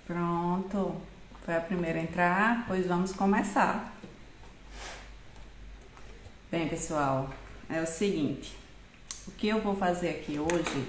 Pronto, foi a primeira a entrar, pois vamos começar. Bem, pessoal, é o seguinte, o que eu vou fazer aqui hoje,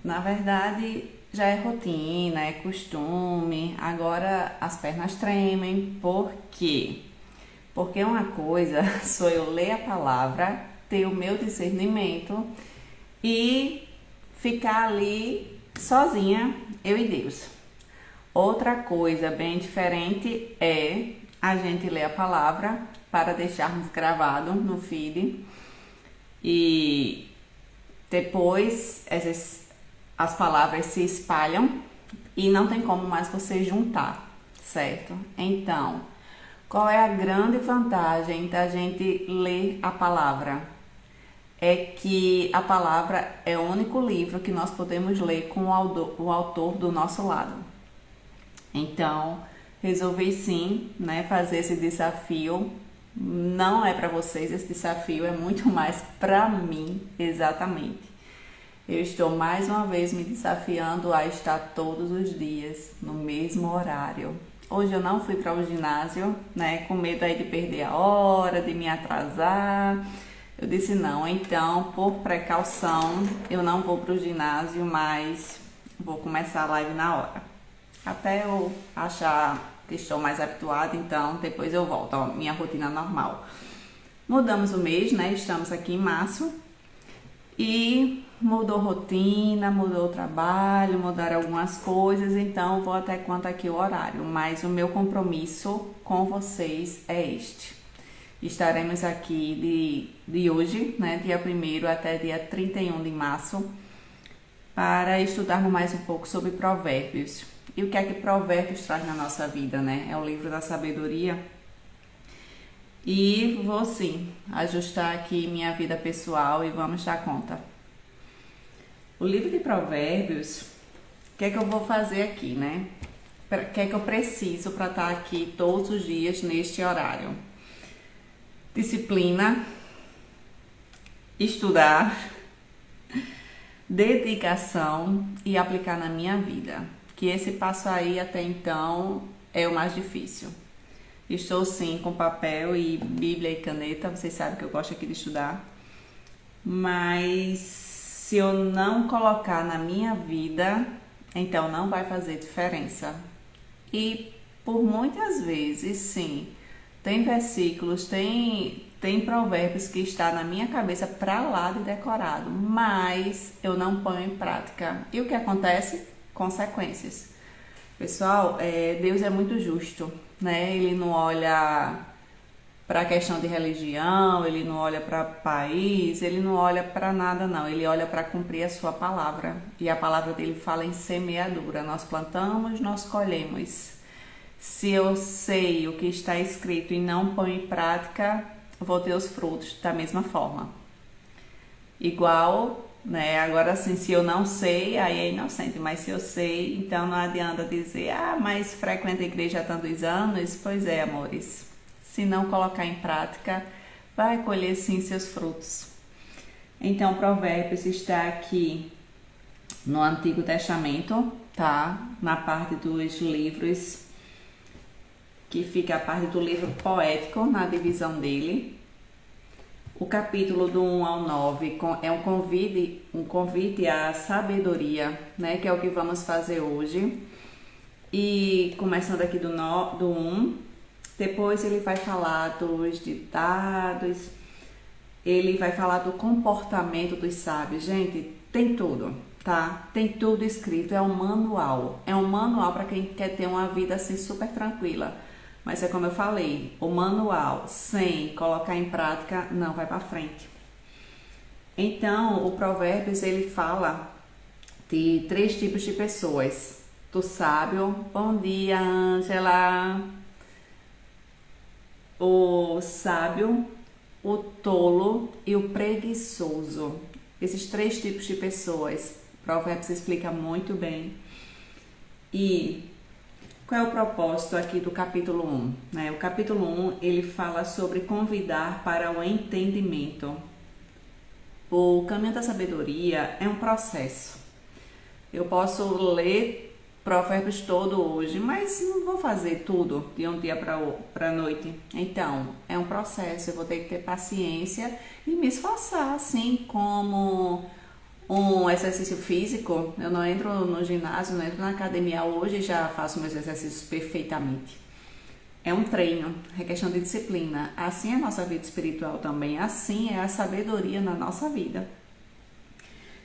na verdade, já é rotina, é costume, agora as pernas tremem, por quê? Porque uma coisa sou eu ler a palavra, ter o meu discernimento e ficar ali sozinha, eu e Deus. Outra coisa bem diferente é a gente ler a palavra para deixarmos gravado no feed e depois as palavras se espalham e não tem como mais você juntar, certo? Então, qual é a grande vantagem da gente ler a palavra? É que a palavra é o único livro que nós podemos ler com o autor do nosso lado. Então, resolvi sim, né, fazer esse desafio. Não é para vocês, esse desafio é muito mais para mim, exatamente. Eu estou mais uma vez me desafiando a estar todos os dias no mesmo horário. Hoje eu não fui para o ginásio, né, com medo aí de perder a hora, de me atrasar. Eu disse não, então, por precaução, eu não vou para o ginásio, mas vou começar a live na hora. Até eu achar que estou mais habituada, então depois eu volto à minha rotina normal. Mudamos o mês, né? Estamos aqui em março e mudou rotina, mudou o trabalho, mudaram algumas coisas, então vou até quanto aqui o horário, mas o meu compromisso com vocês é este. Estaremos aqui de hoje, né, dia 1º até dia 31 de março, para estudarmos mais um pouco sobre Provérbios. E o que é que Provérbios traz na nossa vida, né? É o livro da sabedoria. E vou sim ajustar aqui minha vida pessoal e vamos dar conta. O livro de Provérbios, o que é que eu vou fazer aqui, né? O que é que eu preciso para estar aqui todos os dias neste horário? Disciplina, estudar, dedicação e aplicar na minha vida. Que esse passo aí até então é o mais difícil. Estou sim com papel e Bíblia e caneta, vocês sabem que eu gosto aqui de estudar. Mas se eu não colocar na minha vida, então não vai fazer diferença. E por muitas vezes, sim, tem versículos, tem provérbios que está na minha cabeça para lá de decorado, mas eu não ponho em prática. E o que acontece? Consequências. Pessoal, Deus é muito justo, né? Ele não olha para a questão de religião, ele não olha para país, ele não olha para nada não, ele olha para cumprir a sua palavra. E a palavra dele fala em semeadura, nós plantamos, nós colhemos. Se eu sei o que está escrito e não ponho em prática, vou ter os frutos da mesma forma. Igual, né? Agora assim, se eu não sei, aí é inocente, mas se eu sei, então não adianta dizer, mas frequenta a igreja há tantos anos. Pois é, amores, se não colocar em prática, vai colher sim seus frutos. Então, Provérbios está aqui no Antigo Testamento, tá? Na parte dos livros, que fica a parte do livro poético, na divisão dele. O capítulo do 1 ao 9 é um convite à sabedoria, né? Que é o que vamos fazer hoje. E começando aqui do 1, depois ele vai falar dos ditados, ele vai falar do comportamento dos sábios. Gente, tem tudo, tá? Tem tudo escrito, é um manual. É um manual para quem quer ter uma vida assim super tranquila. Mas é como eu falei, o manual sem colocar em prática não vai para frente. Então, o Provérbios ele fala de 3 tipos de pessoas. Do sábio, bom dia, Ângela. O sábio, o tolo e o preguiçoso. Esses 3 tipos de pessoas, o Provérbios explica muito bem. E qual é o propósito aqui do capítulo 1? Né? O capítulo 1, ele fala sobre convidar para o entendimento. O caminho da sabedoria é um processo. Eu posso ler Provérbios todo hoje, mas não vou fazer tudo de um dia para noite. Então, é um processo, eu vou ter que ter paciência e me esforçar, assim como um exercício físico. Eu não entro no ginásio, não entro na academia hoje e já faço meus exercícios perfeitamente. É um treino, é questão de disciplina. Assim é a nossa vida espiritual também, assim é a sabedoria na nossa vida.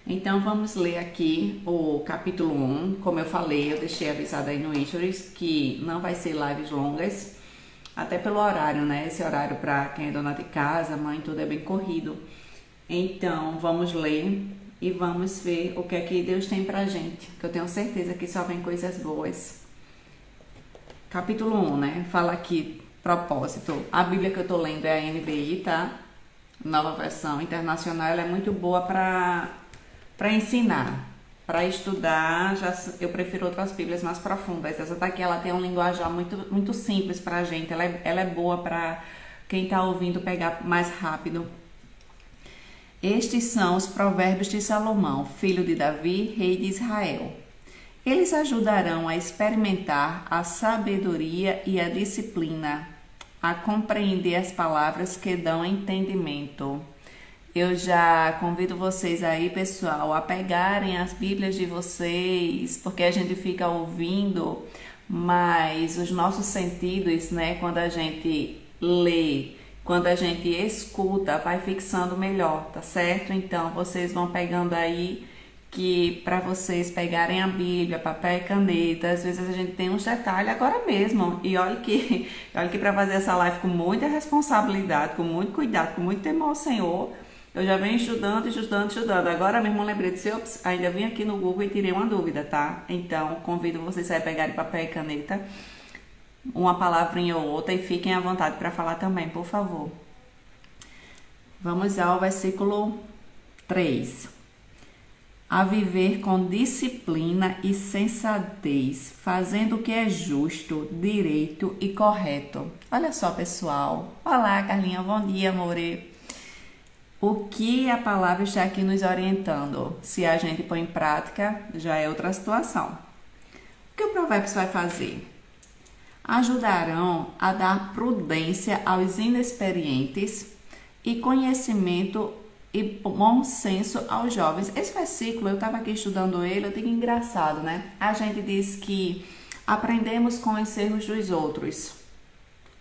Então vamos ler aqui o capítulo 1. Como eu falei, eu deixei avisado aí no Stories que não vai ser lives longas, até pelo horário, né? Esse horário para quem é dona de casa, mãe, tudo é bem corrido. Então vamos ler e vamos ver o que é que Deus tem pra gente, que eu tenho certeza que só vem coisas boas. Capítulo 1, né? Fala aqui, propósito. A Bíblia que eu tô lendo é a NVI, tá? Nova versão internacional, ela é muito boa para ensinar, para estudar. Eu prefiro outras Bíblias mais profundas. Essa daqui ela tem um linguajar muito simples pra gente. Ela é boa para quem tá ouvindo pegar mais rápido. Estes são os provérbios de Salomão, filho de Davi, rei de Israel. Eles ajudarão a experimentar a sabedoria e a disciplina, a compreender as palavras que dão entendimento. Eu já convido vocês aí, pessoal, a pegarem as Bíblias de vocês, porque a gente fica ouvindo, mas os nossos sentidos, né, quando a gente lê, quando a gente escuta, vai fixando melhor, tá certo? Então, vocês vão pegando aí que para vocês pegarem a Bíblia, papel e caneta, às vezes a gente tem uns detalhes agora mesmo. E olha que para fazer essa live com muita responsabilidade, com muito cuidado, com muito temor ao Senhor, eu já venho estudando. Agora mesmo eu lembrei de ops, ainda vim aqui no Google e tirei uma dúvida, tá? Então, convido vocês a pegarem papel e caneta, uma palavrinha ou outra, e fiquem à vontade para falar também, por favor. Vamos ao versículo 3. A viver com disciplina e sensatez, fazendo o que é justo, direito e correto. Olha só, pessoal. Olá, Carlinha. Bom dia, amore. O que a palavra está aqui nos orientando? Se a gente põe em prática, já é outra situação. O que o Provérbios vai fazer? Ajudarão a dar prudência aos inexperientes e conhecimento e bom senso aos jovens. Esse versículo, eu estava aqui estudando ele, eu digo engraçado, né? A gente diz que aprendemos com os erros dos outros.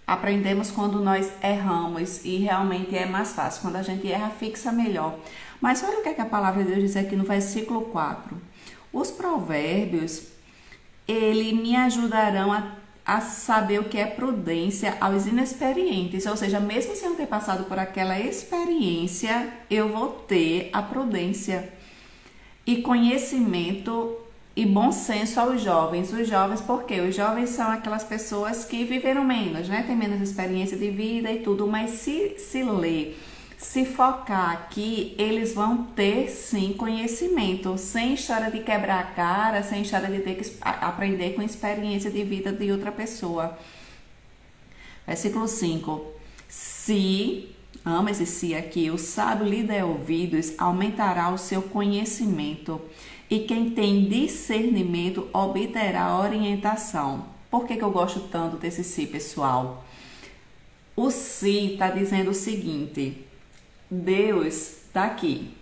Aprendemos quando nós erramos e realmente é mais fácil. Quando a gente erra, fixa melhor. Mas olha o que a palavra de Deus diz aqui no versículo 4. Os provérbios, ele me ajudarão a saber o que é prudência aos inexperientes, ou seja, mesmo sem eu ter passado por aquela experiência, eu vou ter a prudência e conhecimento e bom senso aos jovens. Os jovens, porque os jovens são aquelas pessoas que viveram menos, né? Tem menos experiência de vida e tudo, mas se ler, se focar aqui, eles vão ter sim conhecimento, sem história de quebrar a cara, sem história de ter que aprender com experiência de vida de outra pessoa. Versículo 5. Se, ama esse se aqui, o sábio lhe der ouvidos, aumentará o seu conhecimento, e quem tem discernimento obterá orientação. Por que eu gosto tanto desse se, pessoal? O se está dizendo o seguinte: Deus está aqui,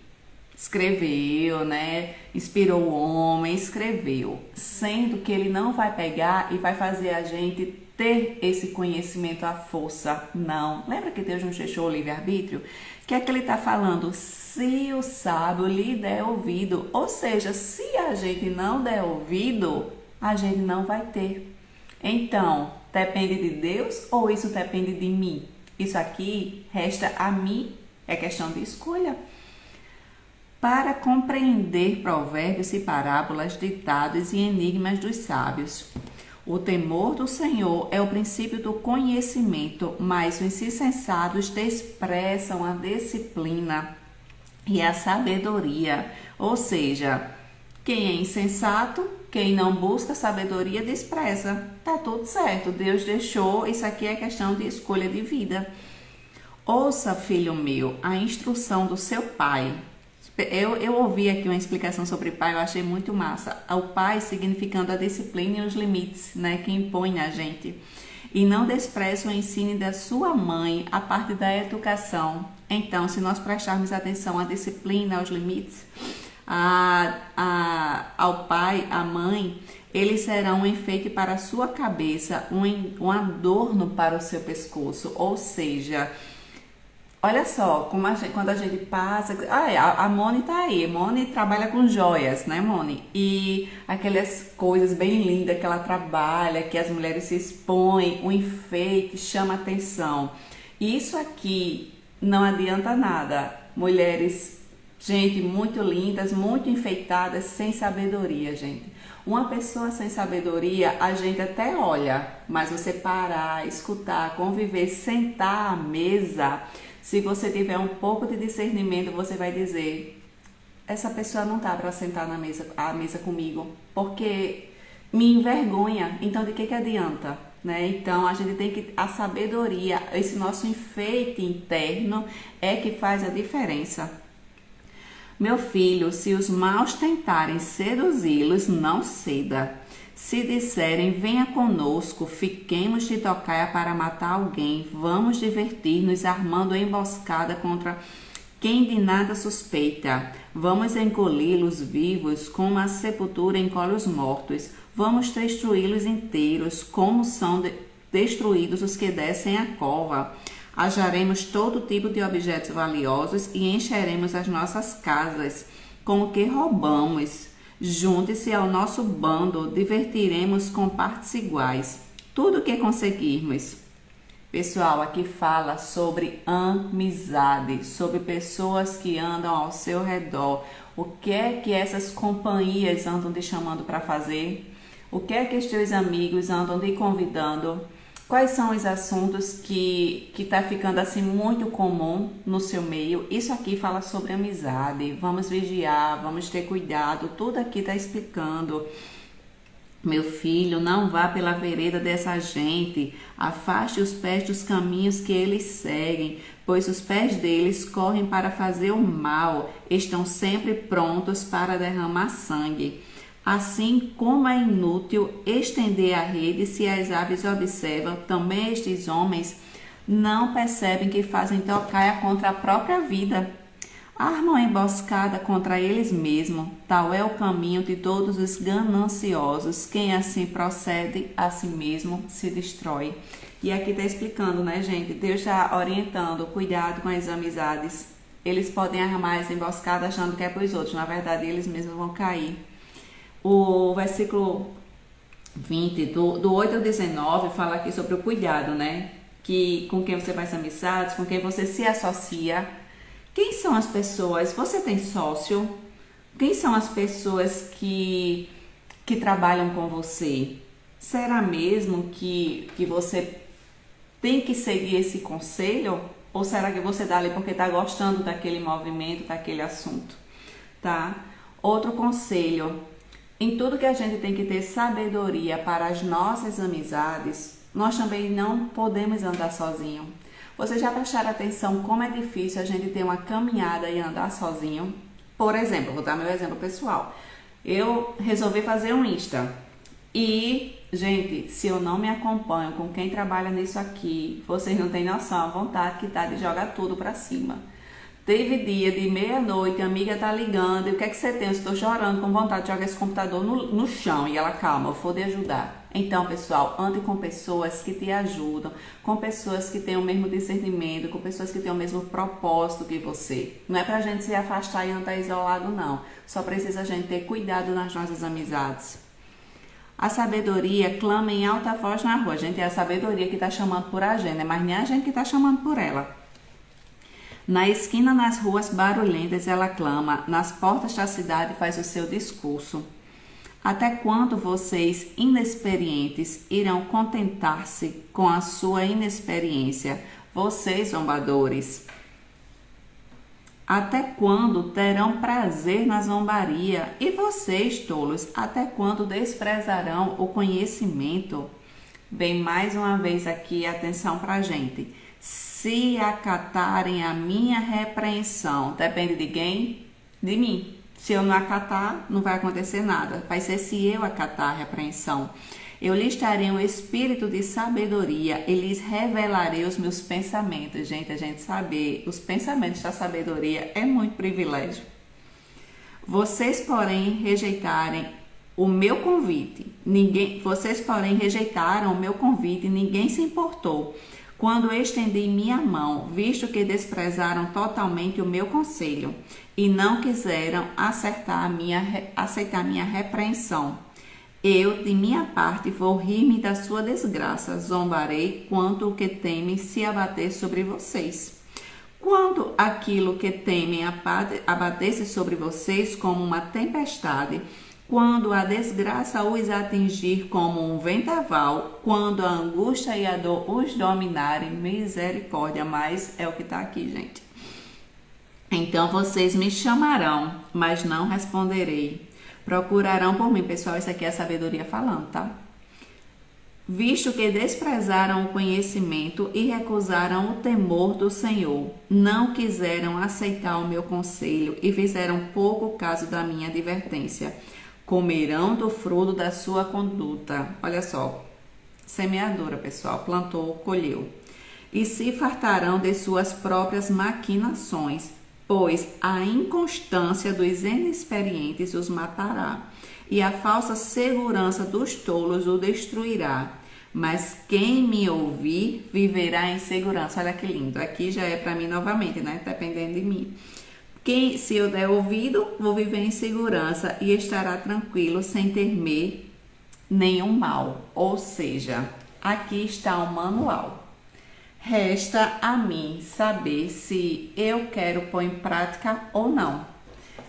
escreveu, né? Inspirou o homem, escreveu, sendo que ele não vai pegar e vai fazer a gente ter esse conhecimento à força, não. Lembra que Deus nos deixou o livre-arbítrio? Que é que ele está falando? Se o sábio lhe der ouvido, ou seja, se a gente não der ouvido, a gente não vai ter. Então, depende de Deus ou isso depende de mim? Isso aqui resta a mim. É questão de escolha. Para compreender provérbios e parábolas, ditados e enigmas dos sábios. O temor do Senhor é o princípio do conhecimento, mas os insensatos desprezam a disciplina e a sabedoria. Ou seja, quem é insensato, quem não busca sabedoria, despreza. Tá tudo certo, Deus deixou, isso aqui é questão de escolha de vida. Ouça, filho meu, a instrução do seu pai. Eu ouvi aqui uma explicação sobre pai, eu achei muito massa. O pai significando a disciplina e os limites, né, que impõe na gente. E não despreze o ensino da sua mãe, a parte da educação. Então, se nós prestarmos atenção à disciplina, aos limites, ao pai, à mãe, eles serão um enfeite para a sua cabeça, um adorno para o seu pescoço. Ou seja, olha só, como quando a gente passa... a Moni tá aí. Moni trabalha com joias, né, Moni? E aquelas coisas bem lindas que ela trabalha, que as mulheres se expõem, o enfeite chama atenção. E isso aqui não adianta nada. Mulheres, gente, muito lindas, muito enfeitadas, sem sabedoria, gente. Uma pessoa sem sabedoria, a gente até olha, mas você parar, escutar, conviver, sentar à mesa... Se você tiver um pouco de discernimento, você vai dizer: essa pessoa não tá para sentar à mesa comigo, porque me envergonha. Então, de que adianta, né? Então, a gente tem que a sabedoria, esse nosso enfeite interno é que faz a diferença. Meu filho, se os maus tentarem seduzi-los, não ceda. Se disserem, venha conosco, fiquemos de tocaia para matar alguém, vamos divertir-nos armando emboscada contra quem de nada suspeita. Vamos engoli-los vivos, como a sepultura encolhe os mortos. Vamos destruí-los inteiros, como são destruídos os que descem a cova. Ajaremos todo tipo de objetos valiosos e encheremos as nossas casas com o que roubamos. Junte-se ao nosso bando, divertiremos com partes iguais, tudo o que conseguirmos. Pessoal, aqui fala sobre amizade, sobre pessoas que andam ao seu redor. O que é que essas companhias andam te chamando para fazer? O que é que os teus amigos andam te convidando? Quais são os assuntos que tá ficando assim muito comum no seu meio? Isso aqui fala sobre amizade. Vamos vigiar, vamos ter cuidado. Tudo aqui está explicando. Meu filho, não vá pela vereda dessa gente. Afaste os pés dos caminhos que eles seguem, pois os pés deles correm para fazer o mal. Estão sempre prontos para derramar sangue. Assim como é inútil estender a rede se as aves observam, também estes homens não percebem que fazem tocaia contra a própria vida. Armam emboscada contra eles mesmos. Tal é o caminho de todos os gananciosos. Quem assim procede, a si mesmo se destrói. E aqui está explicando, né, gente? Deus está orientando, cuidado com as amizades. Eles podem armar essa emboscada achando que é para os outros. Na verdade, eles mesmos vão cair. O versículo 20, do 8 ao 19, fala aqui sobre o cuidado, né? Que, com quem você faz amizades, com quem você se associa. Quem são as pessoas? Você tem sócio? Quem são as pessoas que trabalham com você? Será mesmo que você tem que seguir esse conselho? Ou será que você dá ali porque está gostando daquele movimento, daquele assunto? Tá? Outro conselho. Em tudo que a gente tem que ter sabedoria para as nossas amizades, nós também não podemos andar sozinho. Vocês já prestaram atenção como é difícil a gente ter uma caminhada e andar sozinho? Por exemplo, vou dar meu exemplo pessoal. Eu resolvi fazer um Insta. E, gente, se eu não me acompanho com quem trabalha nisso aqui, vocês não têm noção, a vontade que tá de jogar tudo pra cima. Teve dia de meia-noite, a amiga tá ligando, e o que é que você tem? Eu estou chorando, com vontade de jogar esse computador no chão. E ela, calma, eu vou te ajudar. Então, pessoal, ande com pessoas que te ajudam, com pessoas que têm o mesmo discernimento, com pessoas que têm o mesmo propósito que você. Não é pra gente se afastar e andar isolado, não. Só precisa a gente ter cuidado nas nossas amizades. A sabedoria clama em alta voz na rua. Gente, é a sabedoria que tá chamando por a gente, mas nem a gente que tá chamando por ela. Na esquina, nas ruas barulhentas, ela clama, nas portas da cidade faz o seu discurso. Até quando vocês, inexperientes, irão contentar-se com a sua inexperiência? Vocês, zombadores. Até quando terão prazer na zombaria? E vocês, tolos, até quando desprezarão o conhecimento? Vem mais uma vez aqui, atenção pra gente. Se acatarem a minha repreensão, depende de quem? de mim. Se eu não acatar, não vai acontecer nada. Vai ser se eu acatar a repreensão. Eu lhes darei um espírito de sabedoria e lhes revelarei os meus pensamentos. Gente, a gente saber os pensamentos da sabedoria é muito privilégio. Vocês, porém, rejeitaram o meu convite. Ninguém se importou quando eu estendi minha mão, visto que desprezaram totalmente o meu conselho e não quiseram aceitar minha repreensão. Eu, de minha parte, vou rir-me da sua desgraça, zombarei quanto o que temem se abater sobre vocês. Quando aquilo que temem abatesse sobre vocês como uma tempestade, quando a desgraça os atingir como um vendaval, quando a angústia e a dor os dominarem, misericórdia, mas é o que está aqui, gente. Então vocês me chamarão, mas não responderei. Procurarão por mim, pessoal, isso aqui é a sabedoria falando, tá? Visto que desprezaram o conhecimento e recusaram o temor do Senhor, não quiseram aceitar o meu conselho e fizeram pouco caso da minha advertência, comerão do fruto da sua conduta. Olha só, semeadora, pessoal, plantou, colheu. E se fartarão de suas próprias maquinações, pois a inconstância dos inexperientes os matará, e a falsa segurança dos tolos o destruirá. Mas quem me ouvir viverá em segurança. Olha que lindo. Aqui já é para mim novamente, né? Dependendo de mim. Se eu der ouvido, vou viver em segurança e estará tranquilo sem temer nenhum mal. Ou seja, aqui está o manual. Resta a mim saber se eu quero pôr em prática ou não.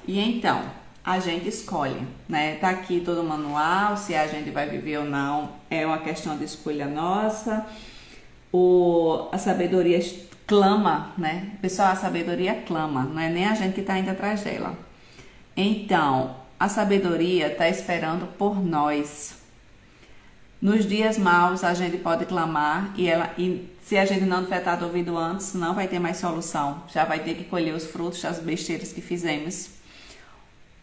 E então, a gente escolhe, né? Tá aqui todo o manual, se a gente vai viver ou não, é uma questão de escolha nossa. A sabedoria clama, né? Pessoal, a sabedoria clama, não é nem a gente que tá indo atrás dela. Então, a sabedoria tá esperando por nós. Nos dias maus a gente pode clamar e se a gente não tiver dado ouvido antes, não vai ter mais solução. Já vai ter que colher os frutos das besteiras que fizemos.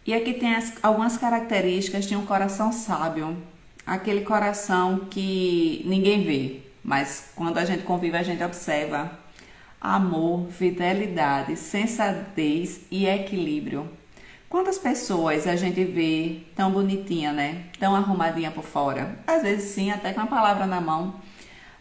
E aqui tem algumas características de um coração sábio. Aquele coração que ninguém vê, mas quando a gente convive a gente observa. Amor, fidelidade, sensatez e equilíbrio. Quantas pessoas a gente vê tão bonitinha, né? Tão arrumadinha por fora. Às vezes sim, até com a palavra na mão.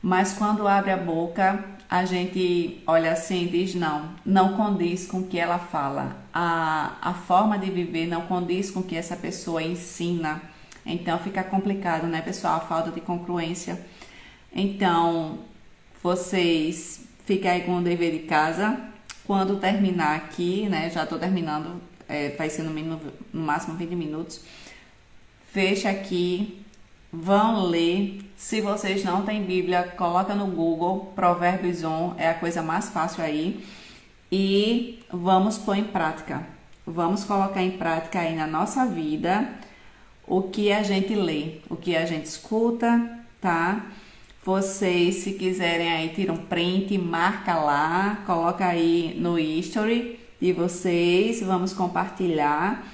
Mas quando abre a boca, a gente olha assim e diz não condiz com o que ela fala. A forma de viver não condiz com o que essa pessoa ensina. Então fica complicado, né, pessoal? A falta de congruência. Então, vocês fiquem aí com o dever de casa. Quando terminar aqui, né, já tô terminando, vai ser no máximo 20 minutos. Fecha aqui, vão ler. Se vocês não têm Bíblia, coloca no Google, Provérbios 1, é a coisa mais fácil aí. E vamos pôr em prática. Vamos colocar em prática aí na nossa vida o que a gente lê, o que a gente escuta, tá? Vocês, se quiserem aí, tiram print, marca lá, coloca aí no history de vocês, vamos compartilhar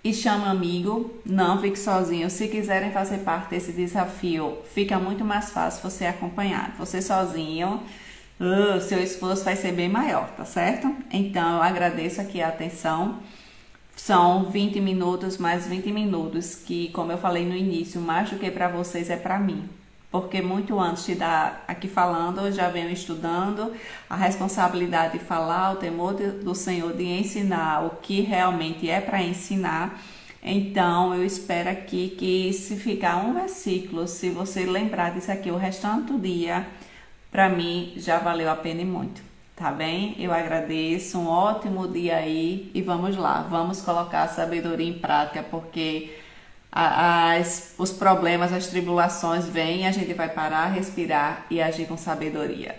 e chama amigo, não fique sozinho. Se quiserem fazer parte desse desafio, fica muito mais fácil você acompanhar. Você sozinho, seu esforço vai ser bem maior, tá certo? Então, eu agradeço aqui a atenção. São 20 minutos, mais 20 minutos, que, como eu falei no início, mais do que para vocês é para mim. Porque muito antes de estar aqui falando, eu já venho estudando a responsabilidade de falar, o temor do Senhor, de ensinar o que realmente é para ensinar. Então, eu espero aqui que se ficar um versículo, se você lembrar disso aqui o restante do dia, para mim já valeu a pena e muito, tá bem? Eu agradeço, um ótimo dia aí e vamos lá, vamos colocar a sabedoria em prática, porque os problemas, as tribulações vêm e a gente vai parar, respirar e agir com sabedoria.